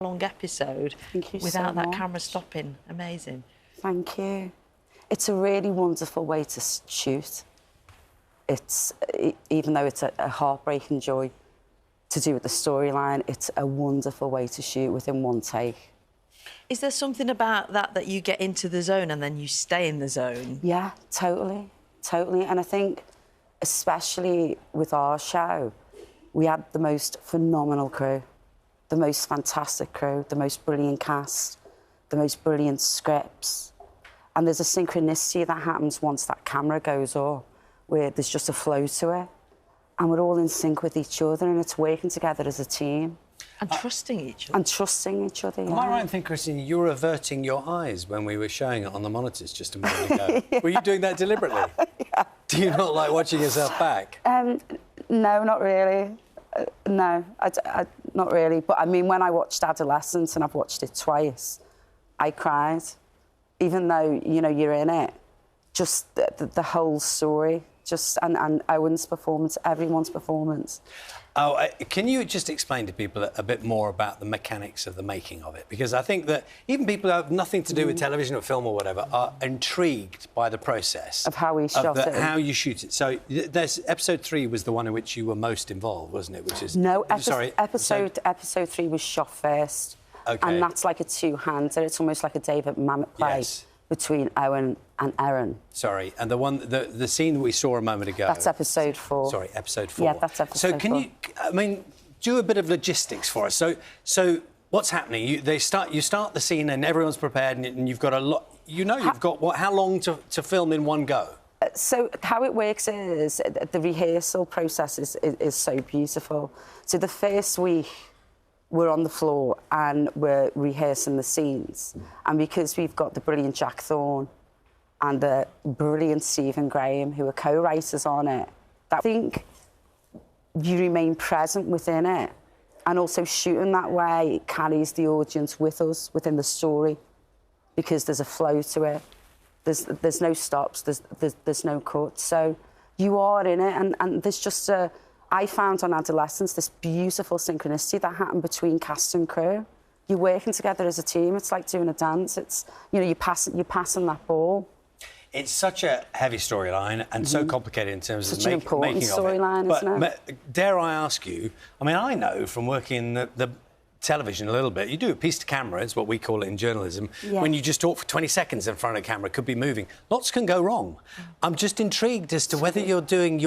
long episode without that camera stopping. Amazing. Thank you. It's a really wonderful way to shoot. It's, even though it's a heartbreaking joy to do with the storyline, it's a wonderful way to shoot within one take. Is there something about that you get into the zone and then you stay in the zone? Yeah, totally, totally. And I think, especially with our show, we had the most phenomenal crew, the most fantastic crew, the most brilliant cast, the most brilliant scripts. And there's a synchronicity that happens once that camera goes up, where there's just a flow to it. And we're all in sync with each other, and it's working together as a team. And trusting each other. And trusting each other, yeah. Am I right in thinking, Christine, you were averting your eyes when we were showing it on the monitors just a moment ago? Yeah. Were you doing that deliberately? Yeah. Do you not like watching yourself back? No, not really. No, not really. But, I mean, when I watched Adolescence, and I've watched it twice, I cried. Even though, you know, you're in it, just the whole story, and Owen's performance, everyone's performance. Oh, can you just explain to people a bit more about the mechanics of the making of it? Because I think that even people who have nothing to do with television or film or whatever are intrigued by the process of how we shot it, how you shoot it. So, there's episode 3 was the one in which you were most involved, wasn't it? Which is no, episode 3 was shot first. Okay. And that's like a two-hander. It's almost like a David Mamet play between Owen and Erin. Sorry, and the scene we saw a moment ago. That's episode 4. Sorry, episode 4. Yeah, that's episode 4. So can you, I mean, do a bit of logistics for us. So what's happening? You start the scene and everyone's prepared, and you've got a lot. You know, you've got how long to film in one go? So how it works is the rehearsal process is so beautiful. So the first week, we're on the floor and we're rehearsing the scenes. And because we've got the brilliant Jack Thorne and the brilliant Stephen Graham, who are co-writers on it, I think you remain present within it. And also shooting that way, it carries the audience with us within the story, because there's a flow to it. There's no stops, there's no cuts. So you are in it, and there's just I found on Adolescence this beautiful synchronicity that happened between cast and crew. You're working together as a team. It's like doing a dance. It's, you know, you're passing that ball. It's such a heavy storyline and so complicated in terms of making of it. Such an important storyline, isn't it? But dare I ask you, I mean, I know from working in the television a little bit, you do a piece to camera, it's what we call it in journalism, when you just talk for 20 seconds in front of a camera, it could be moving. Lots can go wrong. I'm just intrigued as to whether you're doing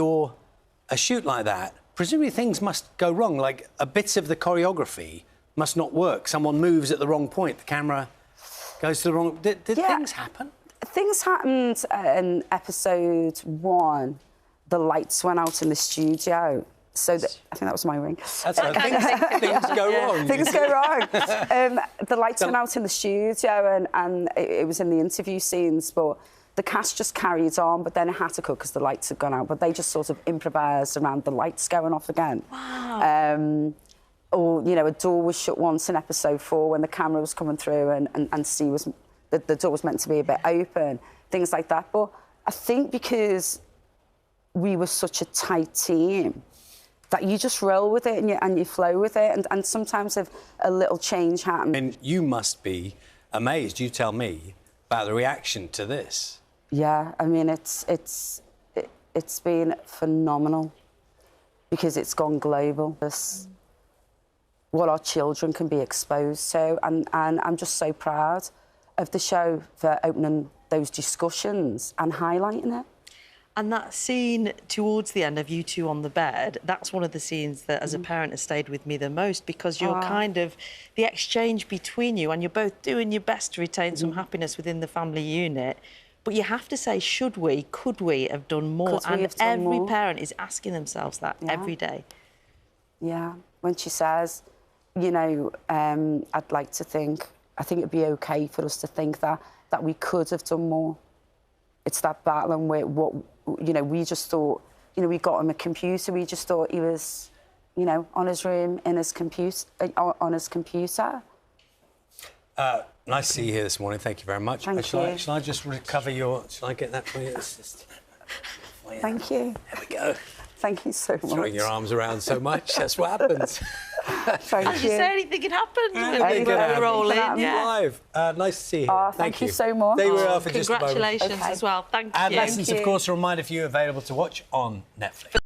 a shoot like that, presumably things must go wrong, like a bit of the choreography must not work. Someone moves at the wrong point, the camera goes to the wrong... Did things happen? Things happened in episode 1. The lights went out in the studio. So I think that was my ring. That's things go wrong. Things go wrong. The lights went out in the studio and it was in the interview scenes, but the cast just carried on, but then it had to cut because the lights had gone out. But they just sort of improvised around the lights going off again. Wow. Or, you know, a door was shut once in episode 4 when the camera was coming through and the door was meant to be a bit open, things like that. But I think because we were such a tight team, that you just roll with it and you flow with it. And sometimes if a little change happens... And you must be amazed, you tell me, about the reaction to this. Yeah, I mean, it's been phenomenal because it's gone global. What our children can be exposed to, and I'm just so proud of the show for opening those discussions and highlighting it. And that scene towards the end of you two on the bed, that's one of the scenes that, as a parent, has stayed with me the most, because you're kind of... the exchange between you, and you're both doing your best to retain some happiness within the family unit. But you have to say, should we, could we have done more? And every parent is asking themselves that every day. Yeah. When she says, you know, I'd like to think... I think it'd be OK for us to think that we could have done more. It's that battle, and you know, we just thought, you know, we got him a computer. We just thought he was, you know, on his room, in his computer, on his computer. Nice to see you here this morning. Thank you very much. Shall I just recover your... Shall I get that for you? Thank you. There we go. Thank you so much. Throwing your arms around so much, that's what happens. Thank Did you say anything had happened? Anything could happen. Rolling, yeah. Live. Nice to see you. Oh, thank you so much. Stay where you are for just a moment. Congratulations as well. Thank you. Adolescence, of course, a reminder for you, available to watch on Netflix.